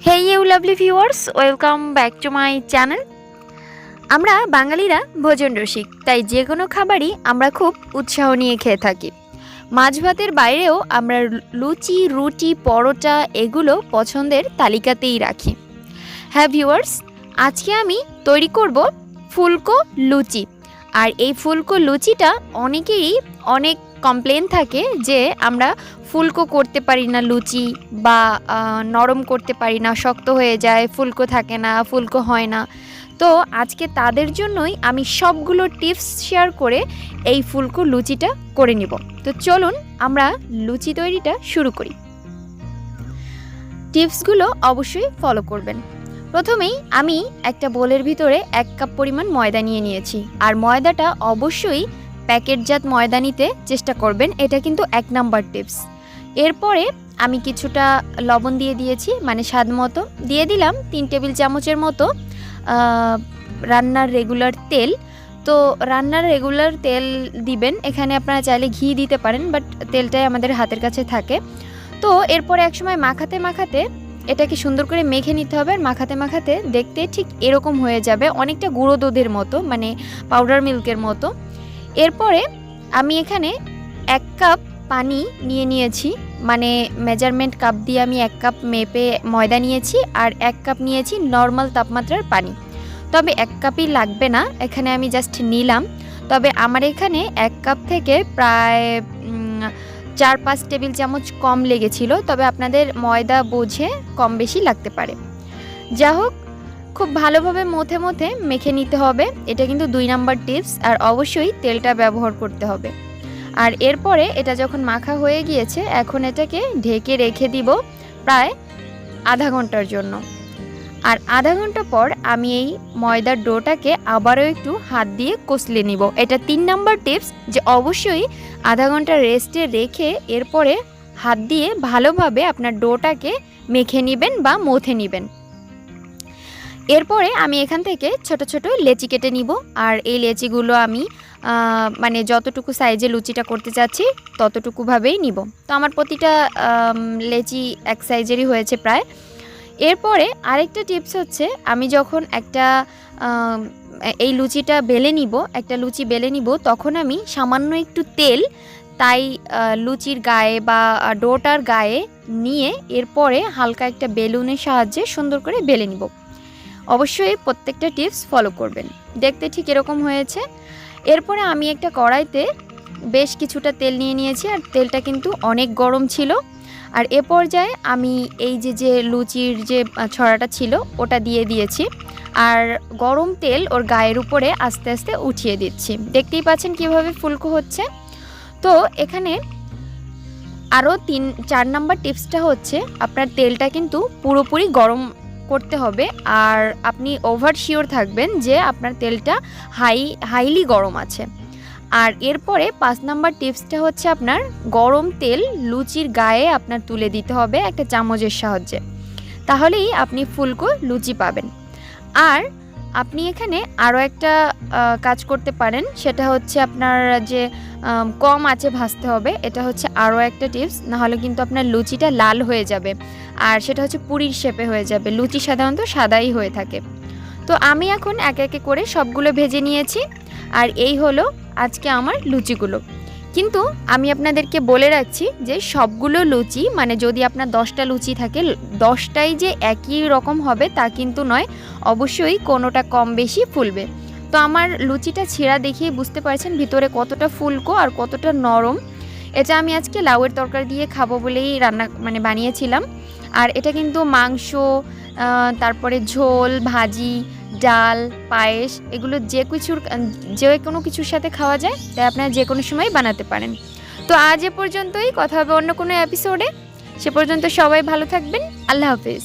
Hey you lovely viewers, welcome back to my channel. আমরা বাঙালিরা ভোজন রসিক, তাই যে কোনো খাবারই আমরা খুব উৎসাহ নিয়ে খেয়ে থাকি। মাছ ভাতের বাইরেও আমরা লুচি, রুটি, পরোটা এগুলো পছন্দের তালিকাতেই রাখি। হ্যাঁ ভিউয়ার্স, আজকে আমি তৈরি করব ফুলকো লুচি। আর এই ফুলকো লুচিটা অনেকেরই অনেক কমপ্লেন থাকে যে আমরা ফুলকো করতে পারি না, লুচি বা নরম করতে পারি না, শক্ত হয়ে যায়, ফুলকো থাকে না, ফুলকো হয় না। তো আজকে তাদের জন্যই আমি সবগুলো টিপস শেয়ার করে এই ফুলকো লুচিটা করে নিব। তো চলুন আমরা লুচি তৈরিটা শুরু করি। টিপসগুলো অবশ্যই ফলো করবেন। প্রথমেই আমি একটা বোলের ভিতরে 1 কাপ পরিমাণ ময়দা নিয়েছি। আর ময়দাটা অবশ্যই প্যাকেটজাত ময়দা নিতে চেষ্টা করবেন, এটা কিন্তু 1 নাম্বার টিপস। এরপরে আমি কিছুটা লবণ দিয়ে দিয়েছি, মানে স্বাদ মতো দিয়ে দিলাম 3 টেবিল চামচের মতো রান্নার রেগুলার তেল। তো রান্নার রেগুলার তেল দিবেন, এখানে আপনারা চাইলে ঘি দিতে পারেন, বাট তেলটাই আমাদের হাতের কাছে থাকে। তো এরপরে একসময় মাখাতে মাখাতে এটাকে সুন্দর করে মেখে নিতে হবে। আর মাখাতে মাখাতে দেখতে ঠিক এরকম হয়ে যাবে, অনেকটা গুঁড়ো দুধের মতো, মানে পাউডার মিল্কের মতো। এরপরে আমি এখানে 1 কাপ পানি নিয়েছি, মানে মেজারমেন্ট কাপ দিয়ে আমি 1 কাপ মেপে ময়দা নিয়েছি আর 1 কাপ নিয়েছি নর্মাল তাপমাত্রার পানি। তবে 1 কাপই লাগবে না, এখানে আমি জাস্ট নিলাম। তবে আমার এখানে 1 কাপ থেকে প্রায় 4-5 টেবিল চামচ কম লেগেছিল, তবে আপনাদের ময়দা বুঝে কম বেশি লাগতে পারে। যা হোক, খুব ভালোভাবে মথে মেখে নিতে হবে, এটা কিন্তু 2 নাম্বার টিপস। আর অবশ্যই তেলটা ব্যবহার করতে হবে। আর এরপরে এটা যখন মাখা হয়ে গিয়েছে, এখন এটাকে ঢেকে রেখে দিব প্রায় আধা ঘন্টার জন্য। আর আধা ঘন্টা পর আমি এই ময়দার ডোটাকে আবারও একটু হাত দিয়ে কষলে নিব। এটা 3 নাম্বার টিপস, যে অবশ্যই আধা ঘন্টা রেস্টে রেখে এরপরে হাত দিয়ে ভালোভাবে আপনার ডোটাকে মেখে নেবেন বা মথে নেবেন। এরপরে আমি এখান থেকে ছোট ছোট লেচি কেটে নিব। আর এই লেচিগুলো আমি মানে যতটুকু সাইজে লুচিটা করতে চাচ্ছি ততটুকুভাবেই নিব। তো আমার প্রতিটা লেচি এক সাইজেরই হয়েছে প্রায়। এরপরে আরেকটা টিপস হচ্ছে, আমি যখন এই লুচিটা বেলে নিব, একটা লুচি বেলে নিব, তখন আমি সামান্য একটু তেল তাই লুচির গায়ে বা ডোটার গায়ে নিয়ে এরপরে হালকা একটা বেলুনের সাহায্যে সুন্দর করে বেলে নিব। অবশ্যই প্রত্যেকটা টিপস ফলো করবেন। দেখতে ঠিক এরকম হয়েছে। এরপরে আমি একটা কড়াইতে বেশ কিছুটা তেল নিয়েছি, আর তেলটা কিন্তু অনেক গরম ছিল। আর এ পর্যায়ে আমি এই যে লুচির যে ছড়াটা ছিল ওটা দিয়ে দিয়েছি, আর গরম তেল ওর গায়ের উপরে আস্তে আস্তে উঠিয়ে দিচ্ছি। দেখতেই পাচ্ছেন কিভাবে ফুলকো হচ্ছে। তো এখানে আরও 3-4 নাম্বার টিপসটা হচ্ছে, আপনার তেলটা কিন্তু পুরোপুরি গরম করতে হবে। আর আপনি ওভার শিওর থাকবেন যে আপনার তেলটা হাইলি গরম আছে। আর এরপরে 5 নাম্বার টিপসটা হচ্ছে, আপনার গরম তেল লুচির গায়ে আপনার তুলে দিতে হবে একটা চামচের সাহায্যে, তাহলেই আপনি ফুলকো লুচি পাবেন। আর আপনি এখানে আরও একটা কাজ করতে পারেন, সেটা হচ্ছে আপনার যে কম আঁচে ভাজতে হবে, এটা হচ্ছে আরও একটা টিপস। নাহলে কিন্তু আপনার লুচিটা লাল হয়ে যাবে, আর সেটা হচ্ছে পুরীর শেপে হয়ে যাবে। লুচি সাধারণত সাদাই হয়ে থাকে। তো আমি এখন একে করে সবগুলো ভেজে নিয়েছি। আর এই হলো আজকে আমার লুচিগুলো। কিন্তু আমি আপনাদেরকে বলে রাখছি যে সবগুলো লুচি, মানে যদি আপনার 10টা লুচি থাকে 10টাই যে একই রকম হবে তা কিন্তু নয়, অবশ্যই কোনোটা কম বেশি ফুলবে। তো আমার লুচিটা ছেঁড়া দেখিয়ে বুঝতে পারছেন ভিতরে কতটা ফুলকো আর কতটা নরম। এটা আমি আজকে লাউয়ের তরকারি দিয়ে খাবো বলেই বানিয়েছিলাম। আর এটা কিন্তু মাংস, তারপরে ঝোল, ভাজি, ডাল, পায়েস এগুলো যে কোনো কিছুর সাথে খাওয়া যায়, তাই আপনারা যে কোনো সময় বানাতে পারেন। তো আজ এ পর্যন্তই, কথা হবে অন্য কোনো এপিসোডে। সে পর্যন্ত সবাই ভালো থাকবেন। আল্লাহ হাফেজ।